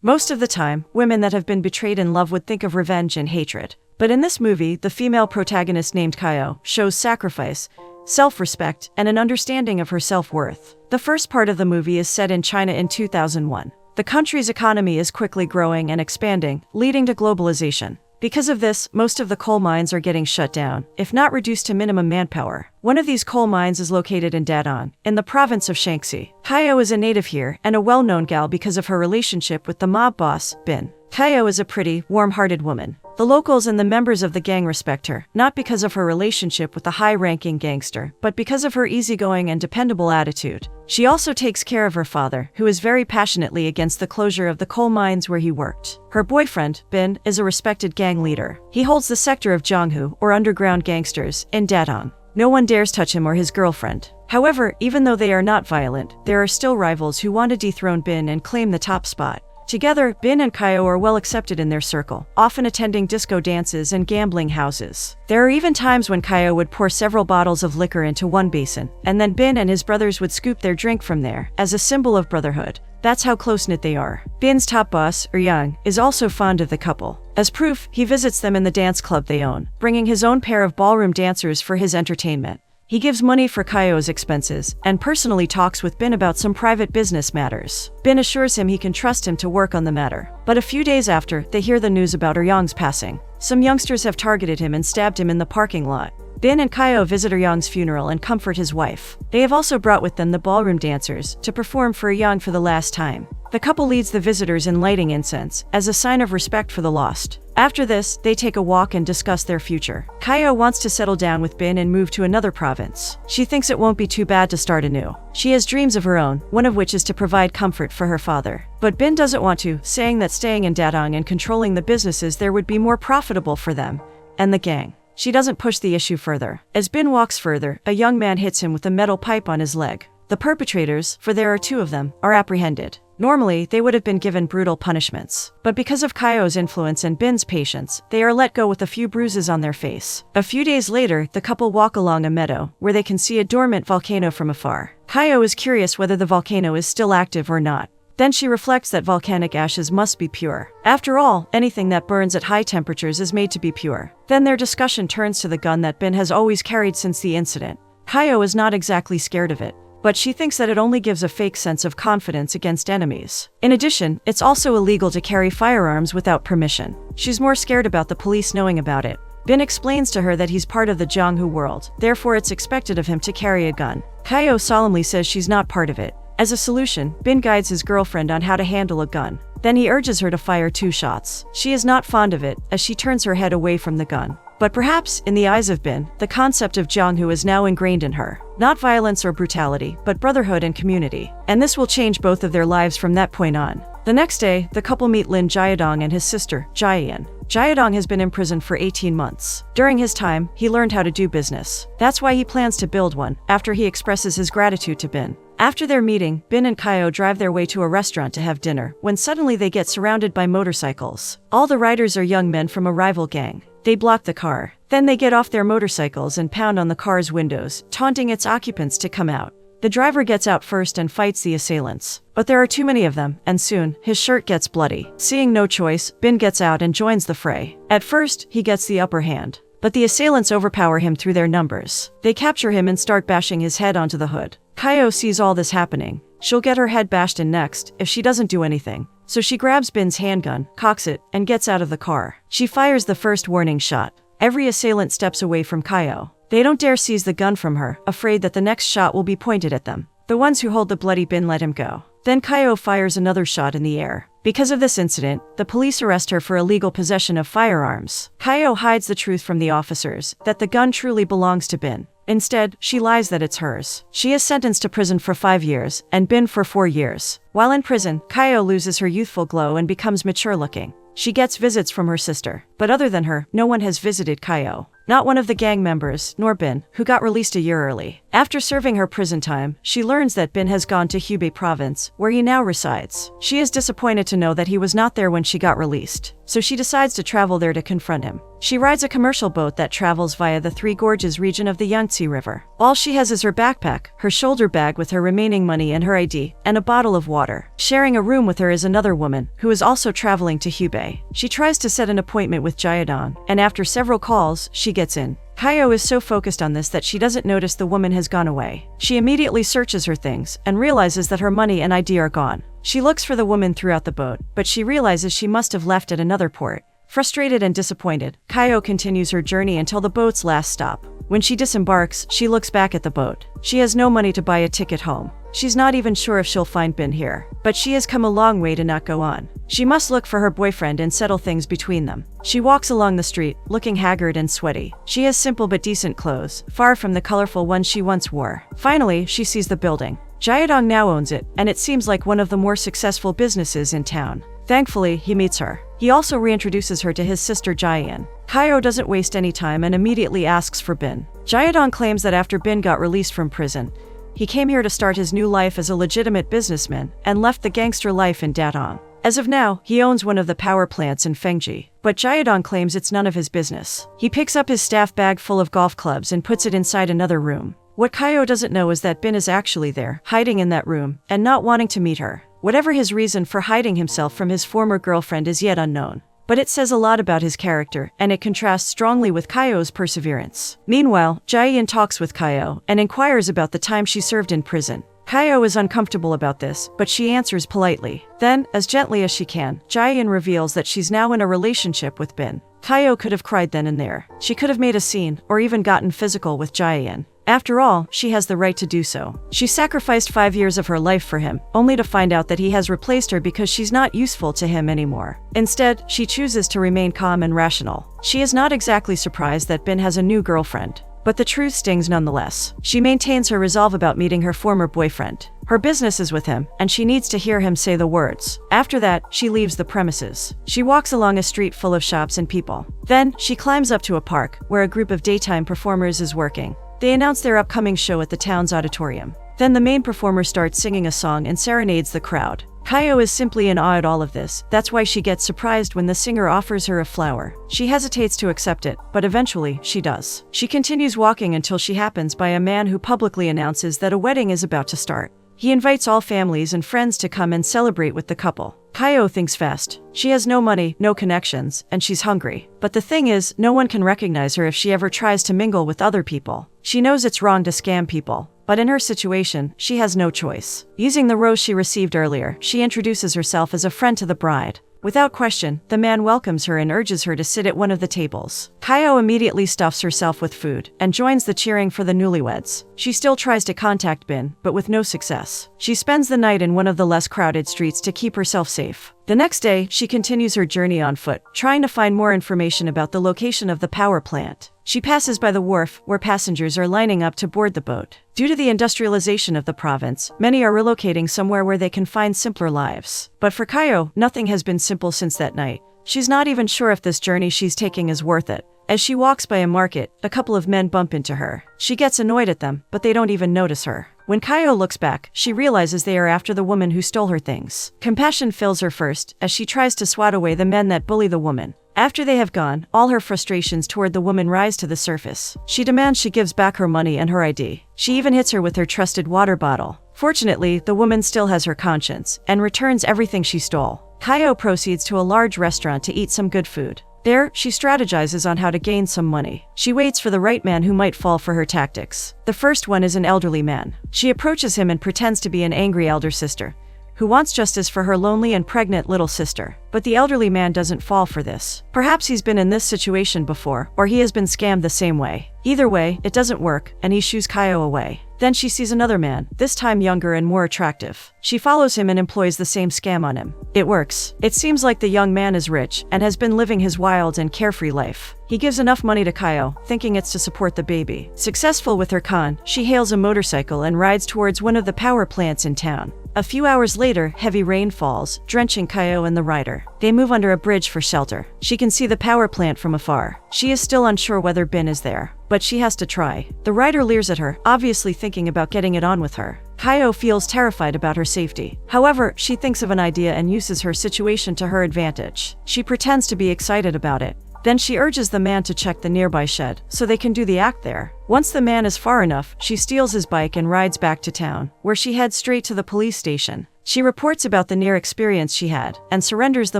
Most of the time, women that have been betrayed in love would think of revenge and hatred. But in this movie, the female protagonist named Kaio shows sacrifice, self-respect, and an understanding of her self-worth. The first part of the movie is set in China in 2001. The country's economy is quickly growing and expanding, leading to globalization. Because of this, most of the coal mines are getting shut down, if not reduced to minimum manpower. One of these coal mines is located in Datong, in the province of Shaanxi. Kaio is a native here and a well-known gal because of her relationship with the mob boss, Bin. Kaio is a pretty, warm-hearted woman. The locals and the members of the gang respect her, not because of her relationship with the high-ranking gangster, but because of her easygoing and dependable attitude. She also takes care of her father, who is very passionately against the closure of the coal mines where he worked. Her boyfriend, Bin, is a respected gang leader. He holds the sector of Zhonghu, or underground gangsters, in Datong. No one dares touch him or his girlfriend. However, even though they are not violent, there are still rivals who want to dethrone Bin and claim the top spot. Together, Bin and Kaio are well accepted in their circle, often attending disco dances and gambling houses. There are even times when Kaio would pour several bottles of liquor into one basin, and then Bin and his brothers would scoop their drink from there, as a symbol of brotherhood. That's how close-knit they are. Bin's top boss, Yang, is also fond of the couple. As proof, he visits them in the dance club they own, bringing his own pair of ballroom dancers for his entertainment. He gives money for Kaio's expenses, and personally talks with Bin about some private business matters. Bin assures him he can trust him to work on the matter. But a few days after, they hear the news about Yang passing. Some youngsters have targeted him and stabbed him in the parking lot. Bin and Kaio visit Yang's funeral and comfort his wife. They have also brought with them the ballroom dancers to perform for Yang for the last time. The couple leads the visitors in lighting incense, as a sign of respect for the lost. After this, they take a walk and discuss their future. Kaio wants to settle down with Bin and move to another province. She thinks it won't be too bad to start anew. She has dreams of her own, one of which is to provide comfort for her father. But Bin doesn't want to, saying that staying in Datong and controlling the businesses there would be more profitable for them and the gang. She doesn't push the issue further. As Bin walks further, a young man hits him with a metal pipe on his leg. The perpetrators, for there are two of them, are apprehended. Normally, they would have been given brutal punishments. But because of Kaio's influence and Bin's patience, they are let go with a few bruises on their face. A few days later, the couple walk along a meadow, where they can see a dormant volcano from afar. Kaio is curious whether the volcano is still active or not. Then she reflects that volcanic ashes must be pure. After all, anything that burns at high temperatures is made to be pure. Then their discussion turns to the gun that Bin has always carried since the incident. Kaio is not exactly scared of it, but she thinks that it only gives a fake sense of confidence against enemies. In addition, it's also illegal to carry firearms without permission. She's more scared about the police knowing about it. Bin explains to her that he's part of the Zhonghu world, therefore it's expected of him to carry a gun. Kaio solemnly says she's not part of it. As a solution, Bin guides his girlfriend on how to handle a gun. Then he urges her to fire 2 shots. She is not fond of it, as she turns her head away from the gun. But perhaps, in the eyes of Bin, the concept of Zhonghu is now ingrained in her. Not violence or brutality, but brotherhood and community. And this will change both of their lives from that point on. The next day, the couple meet Lin Jiadong and his sister, Jiayan. Jiadong has been imprisoned for 18 months. During his time, he learned how to do business. That's why he plans to build one, after he expresses his gratitude to Bin. After their meeting, Bin and Kaio drive their way to a restaurant to have dinner, when suddenly they get surrounded by motorcycles. All the riders are young men from a rival gang. They block the car. Then they get off their motorcycles and pound on the car's windows, taunting its occupants to come out. The driver gets out first and fights the assailants. But there are too many of them, and soon, his shirt gets bloody. Seeing no choice, Bin gets out and joins the fray. At first, he gets the upper hand. But the assailants overpower him through their numbers. They capture him and start bashing his head onto the hood. Kaio sees all this happening. She'll get her head bashed in next, if she doesn't do anything. So she grabs Bin's handgun, cocks it, and gets out of the car. She fires the first warning shot. Every assailant steps away from Kaio. They don't dare seize the gun from her, afraid that the next shot will be pointed at them. The ones who hold the bloody Bin let him go. Then Kaio fires another shot in the air. Because of this incident, the police arrest her for illegal possession of firearms. Kaio hides the truth from the officers, that the gun truly belongs to Bin. Instead, she lies that it's hers. She is sentenced to prison for 5 years, and Bin for 4 years. While in prison, Kaio loses her youthful glow and becomes mature-looking. She gets visits from her sister, but other than her, no one has visited Kaio. not one of the gang members, nor Bin, who got released a year early. After serving her prison time, she learns that Bin has gone to Hubei province, where he now resides. She is disappointed to know that he was not there when she got released, so she decides to travel there to confront him. She rides a commercial boat that travels via the Three Gorges region of the Yangtze River. All she has is her backpack, her shoulder bag with her remaining money and her ID, and a bottle of water. Sharing a room with her is another woman, who is also traveling to Hubei. She tries to set an appointment with Datong, and after several calls, she gets in. Kaio is so focused on this that she doesn't notice the woman has gone away. She immediately searches her things and realizes that her money and ID are gone. She looks for the woman throughout the boat, but she realizes she must have left at another port. Frustrated and disappointed, Kaio continues her journey until the boat's last stop. When she disembarks, she looks back at the boat. She has no money to buy a ticket home. She's not even sure if she'll find Bin here, but she has come a long way to not go on. She must look for her boyfriend and settle things between them. She walks along the street, looking haggard and sweaty. She has simple but decent clothes, far from the colorful ones she once wore. Finally, she sees the building. Datong now owns it, and it seems like one of the more successful businesses in town. Thankfully, he meets her. He also reintroduces her to his sister Jaein. Kaio doesn't waste any time and immediately asks for Bin. Datong claims that after Bin got released from prison, he came here to start his new life as a legitimate businessman and left the gangster life in Datong. As of now, he owns one of the power plants in Fengji, but Datong claims it's none of his business. He picks up his staff bag full of golf clubs and puts it inside another room. What Kaio doesn't know is that Bin is actually there, hiding in that room, and not wanting to meet her. Whatever his reason for hiding himself from his former girlfriend is yet unknown. But it says a lot about his character, and it contrasts strongly with Kaio's perseverance. Meanwhile, Jaein talks with Kaio and inquires about the time she served in prison. Kaio is uncomfortable about this, but she answers politely. Then, as gently as she can, Jaein reveals that she's now in a relationship with Bin. Kaio could have cried then and there. She could have made a scene, or even gotten physical with Jaein. After all, she has the right to do so. She sacrificed 5 years of her life for him, only to find out that he has replaced her because she's not useful to him anymore. Instead, she chooses to remain calm and rational. She is not exactly surprised that Bin has a new girlfriend, but the truth stings nonetheless. She maintains her resolve about meeting her former boyfriend. Her business is with him, and she needs to hear him say the words. After that, she leaves the premises. She walks along a street full of shops and people. Then, she climbs up to a park, where a group of daytime performers is working. They announce their upcoming show at the town's auditorium. Then the main performer starts singing a song and serenades the crowd. Kaio is simply in awe at all of this. That's why she gets surprised when the singer offers her a flower. She hesitates to accept it, but eventually, she does. She continues walking until she happens by a man who publicly announces that a wedding is about to start. He invites all families and friends to come and celebrate with the couple. Kaio thinks fast. She has no money, no connections, and she's hungry. But the thing is, no one can recognize her if she ever tries to mingle with other people. She knows it's wrong to scam people, but in her situation, she has no choice. Using the rose she received earlier, she introduces herself as a friend to the bride. Without question, the man welcomes her and urges her to sit at one of the tables. Kaio immediately stuffs herself with food and joins the cheering for the newlyweds. She still tries to contact Bin, but with no success. She spends the night in one of the less crowded streets to keep herself safe. The next day, she continues her journey on foot, trying to find more information about the location of the power plant. She passes by the wharf, where passengers are lining up to board the boat. Due to the industrialization of the province, many are relocating somewhere where they can find simpler lives. But for Kaio, nothing has been simple since that night. She's not even sure if this journey she's taking is worth it. As she walks by a market, a couple of men bump into her. She gets annoyed at them, but they don't even notice her. When Kaio looks back, she realizes they are after the woman who stole her things. Compassion fills her first, as she tries to swat away the men that bully the woman. After they have gone, all her frustrations toward the woman rise to the surface. She demands she gives back her money and her ID. She even hits her with her trusted water bottle. Fortunately, the woman still has her conscience, and returns everything she stole. Kaio proceeds to a large restaurant to eat some good food. There, she strategizes on how to gain some money. She waits for the right man who might fall for her tactics. The first one is an elderly man. She approaches him and pretends to be an angry elder sister, who wants justice for her lonely and pregnant little sister. But the elderly man doesn't fall for this. Perhaps he's been in this situation before, or he has been scammed the same way. Either way, it doesn't work, and he shoos Kaio away. Then she sees another man, this time younger and more attractive. She follows him and employs the same scam on him. It works. It seems like the young man is rich and has been living his wild and carefree life. He gives enough money to Kaio, thinking it's to support the baby. Successful with her con, she hails a motorcycle and rides towards one of the power plants in town. A few hours later, heavy rain falls, drenching Kaio and the rider. They move under a bridge for shelter. She can see the power plant from afar. She is still unsure whether Bin is there, but she has to try. The rider leers at her, obviously thinking about getting it on with her. Kaio feels terrified about her safety. However, she thinks of an idea and uses her situation to her advantage. She pretends to be excited about it. Then she urges the man to check the nearby shed, so they can do the act there. Once the man is far enough, she steals his bike and rides back to town, where she heads straight to the police station. She reports about the near experience she had, and surrenders the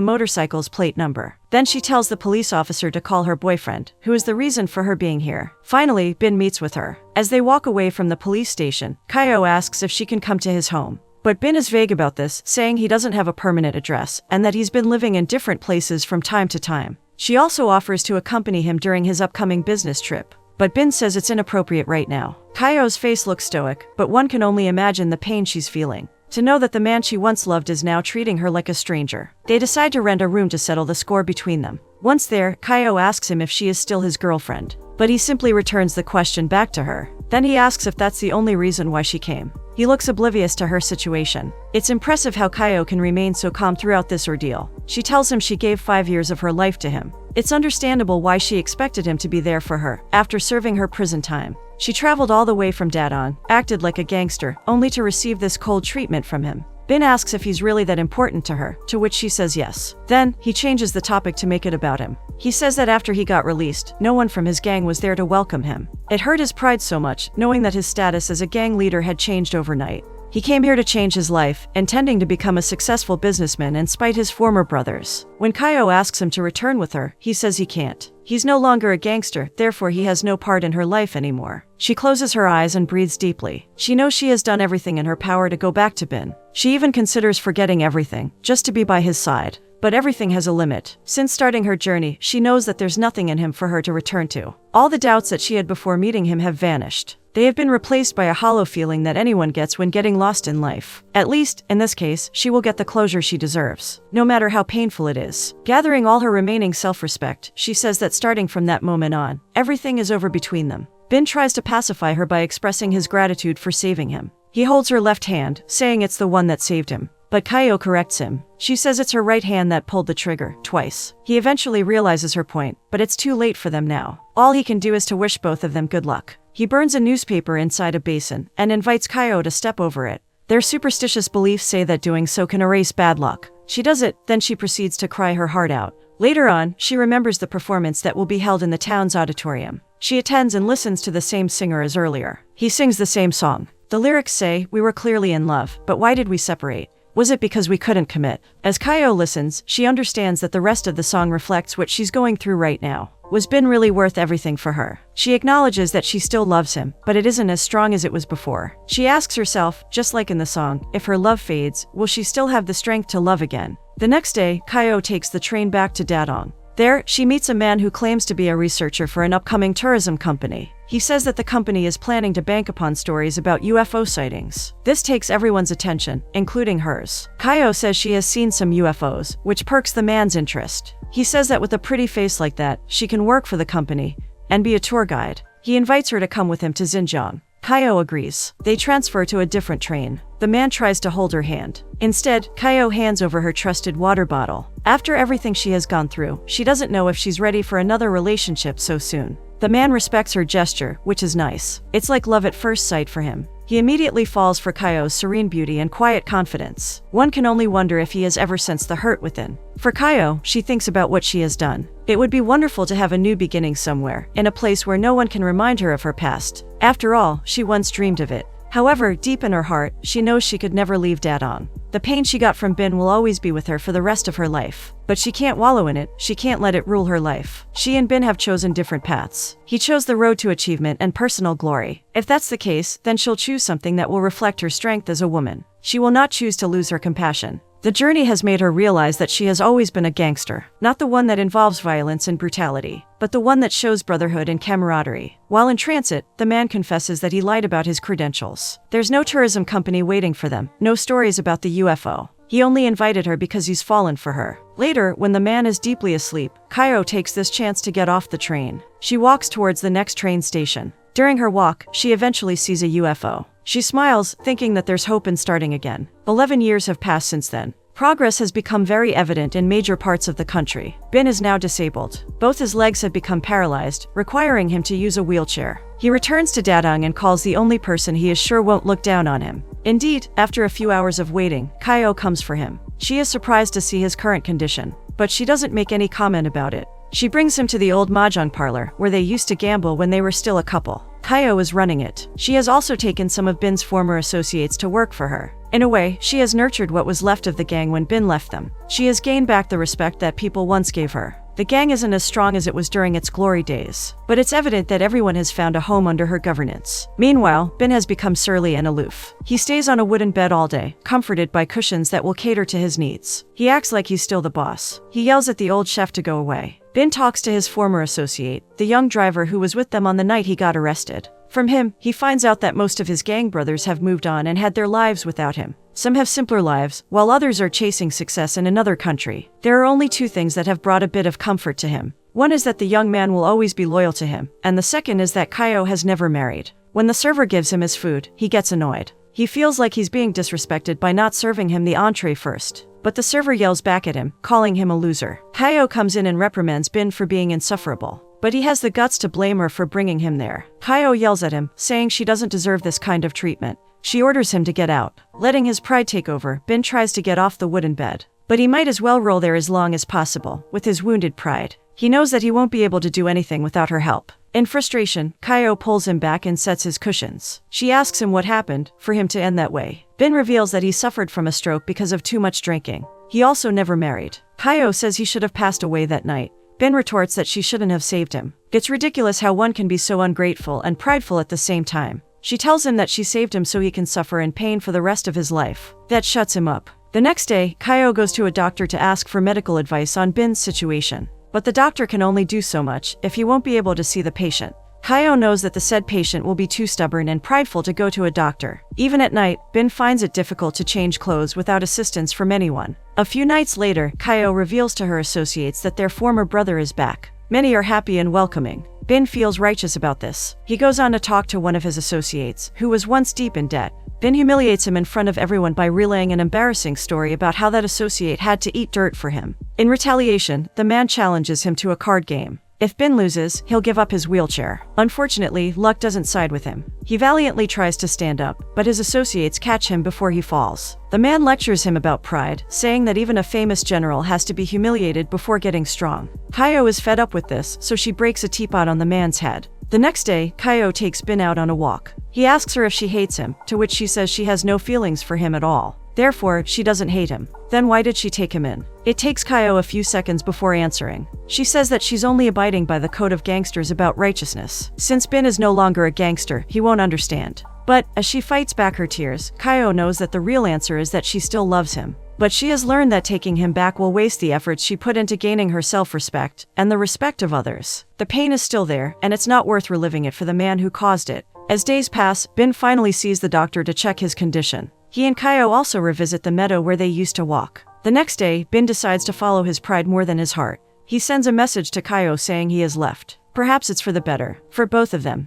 motorcycle's plate number. Then she tells the police officer to call her boyfriend, who is the reason for her being here. Finally, Bin meets with her. As they walk away from the police station, Kaio asks if she can come to his home. But Bin is vague about this, saying he doesn't have a permanent address, and that he's been living in different places from time to time. She also offers to accompany him during his upcoming business trip. But Bin says it's inappropriate right now. Kaio's face looks stoic, but one can only imagine the pain she's feeling. To know that the man she once loved is now treating her like a stranger. They decide to rent a room to settle the score between them. Once there, Kaio asks him if she is still his girlfriend. But he simply returns the question back to her. Then he asks if that's the only reason why she came. He looks oblivious to her situation. It's impressive how Kaio can remain so calm throughout this ordeal. She tells him she gave 5 years of her life to him. It's understandable why she expected him to be there for her, after serving her prison time. She traveled all the way from Datong, acted like a gangster, only to receive this cold treatment from him. Bin asks if he's really that important to her, to which she says yes. Then, he changes the topic to make it about him. He says that after he got released, no one from his gang was there to welcome him. It hurt his pride so much, knowing that his status as a gang leader had changed overnight. He came here to change his life, intending to become a successful businessman and spite his former brothers. When Kaio asks him to return with her, he says he can't. He's no longer a gangster, therefore he has no part in her life anymore. She closes her eyes and breathes deeply. She knows she has done everything in her power to go back to Bin. She even considers forgetting everything, just to be by his side. But everything has a limit. Since starting her journey, she knows that there's nothing in him for her to return to. All the doubts that she had before meeting him have vanished. They have been replaced by a hollow feeling that anyone gets when getting lost in life. At least, in this case, she will get the closure she deserves, no matter how painful it is. Gathering all her remaining self-respect, she says that starting from that moment on, everything is over between them. Bin tries to pacify her by expressing his gratitude for saving him. He holds her left hand, saying it's the one that saved him. But Kaio corrects him. She says it's her right hand that pulled the trigger, twice. He eventually realizes her point, but it's too late for them now. All he can do is to wish both of them good luck. He burns a newspaper inside a basin, and invites Kaio to step over it. Their superstitious beliefs say that doing so can erase bad luck. She does it, then she proceeds to cry her heart out. Later on, she remembers the performance that will be held in the town's auditorium. She attends and listens to the same singer as earlier. He sings the same song. The lyrics say, "We were clearly in love, but why did we separate? Was it because we couldn't commit?" As Kaio listens, she understands that the rest of the song reflects what she's going through right now. Was Bin really worth everything for her? She acknowledges that she still loves him, but it isn't as strong as it was before. She asks herself, just like in the song, if her love fades, will she still have the strength to love again? The next day, Kaio takes the train back to Datong. There, she meets a man who claims to be a researcher for an upcoming tourism company. He says that the company is planning to bank upon stories about UFO sightings. This takes everyone's attention, including hers. Kaio says she has seen some UFOs, which perks the man's interest. He says that with a pretty face like that, she can work for the company and be a tour guide. He invites her to come with him to Xinjiang. Kaio agrees. They transfer to a different train. The man tries to hold her hand. Instead, Kaio hands over her trusted water bottle. After everything she has gone through, she doesn't know if she's ready for another relationship so soon. The man respects her gesture, which is nice. It's like love at first sight for him. He immediately falls for Kaio's serene beauty and quiet confidence. One can only wonder if he has ever sensed the hurt within. For Kaio, she thinks about what she has done. It would be wonderful to have a new beginning somewhere, in a place where no one can remind her of her past. After all, she once dreamed of it. However, deep in her heart, she knows she could never leave Datong. The pain she got from Bin will always be with her for the rest of her life. But she can't wallow in it, she can't let it rule her life. She and Bin have chosen different paths. He chose the road to achievement and personal glory. If that's the case, then she'll choose something that will reflect her strength as a woman. She will not choose to lose her compassion. The journey has made her realize that she has always been a gangster, not the one that involves violence and brutality, but the one that shows brotherhood and camaraderie. While in transit, the man confesses that he lied about his credentials. There's no tourism company waiting for them, no stories about the UFO. He only invited her because he's fallen for her. Later, when the man is deeply asleep, Kaio takes this chance to get off the train. She walks towards the next train station. During her walk, she eventually sees a UFO. She smiles, thinking that there's hope in starting again. 11 years have passed since then. Progress has become very evident in major parts of the country. Bin is now disabled. Both his legs have become paralyzed, requiring him to use a wheelchair. He returns to Datong and calls the only person he is sure won't look down on him. Indeed, after a few hours of waiting, Kaio comes for him. She is surprised to see his current condition, but she doesn't make any comment about it. She brings him to the old mahjong parlor, where they used to gamble when they were still a couple. Kaio is running it. She has also taken some of Bin's former associates to work for her. In a way, she has nurtured what was left of the gang when Bin left them. She has gained back the respect that people once gave her. The gang isn't as strong as it was during its glory days, but it's evident that everyone has found a home under her governance. Meanwhile, Bin has become surly and aloof. He stays on a wooden bed all day, comforted by cushions that will cater to his needs. He acts like he's still the boss. He yells at the old chef to go away. Bin talks to his former associate, the young driver who was with them on the night he got arrested. From him, he finds out that most of his gang brothers have moved on and had their lives without him. Some have simpler lives, while others are chasing success in another country. There are only two things that have brought a bit of comfort to him. One is that the young man will always be loyal to him, and the second is that Kaio has never married. When the server gives him his food, he gets annoyed. He feels like he's being disrespected by not serving him the entree first. But the server yells back at him, calling him a loser. Kaio comes in and reprimands Bin for being insufferable, but he has the guts to blame her for bringing him there. Kaio yells at him, saying she doesn't deserve this kind of treatment. She orders him to get out. Letting his pride take over, Bin tries to get off the wooden bed. But he might as well roll there as long as possible, with his wounded pride. He knows that he won't be able to do anything without her help. In frustration, Kaio pulls him back and sets his cushions. She asks him what happened, for him to end that way. Bin reveals that he suffered from a stroke because of too much drinking. He also never married. Kaio says he should have passed away that night. Bin retorts that she shouldn't have saved him. It's ridiculous how one can be so ungrateful and prideful at the same time. She tells him that she saved him so he can suffer in pain for the rest of his life. That shuts him up. The next day, Kaio goes to a doctor to ask for medical advice on Bin's situation. But the doctor can only do so much if he won't be able to see the patient. Kaio knows that the said patient will be too stubborn and prideful to go to a doctor. Even at night, Bin finds it difficult to change clothes without assistance from anyone. A few nights later, Kaio reveals to her associates that their former brother is back. Many are happy and welcoming. Bin feels righteous about this. He goes on to talk to one of his associates, who was once deep in debt. Bin humiliates him in front of everyone by relaying an embarrassing story about how that associate had to eat dirt for him. In retaliation, the man challenges him to a card game. If Bin loses, he'll give up his wheelchair. Unfortunately, luck doesn't side with him. He valiantly tries to stand up, but his associates catch him before he falls. The man lectures him about pride, saying that even a famous general has to be humiliated before getting strong. Kaio is fed up with this, so she breaks a teapot on the man's head. The next day, Kaio takes Bin out on a walk. He asks her if she hates him, to which she says she has no feelings for him at all. Therefore, she doesn't hate him. Then why did she take him in? It takes Kaio a few seconds before answering. She says that she's only abiding by the code of gangsters about righteousness. Since Bin is no longer a gangster, he won't understand. But, as she fights back her tears, Kaio knows that the real answer is that she still loves him. But she has learned that taking him back will waste the efforts she put into gaining her self-respect and the respect of others. The pain is still there, and it's not worth reliving it for the man who caused it. As days pass, Bin finally sees the doctor to check his condition. He and Kaio also revisit the meadow where they used to walk. The next day, Bin decides to follow his pride more than his heart. He sends a message to Kaio saying he has left. Perhaps it's for the better, for both of them.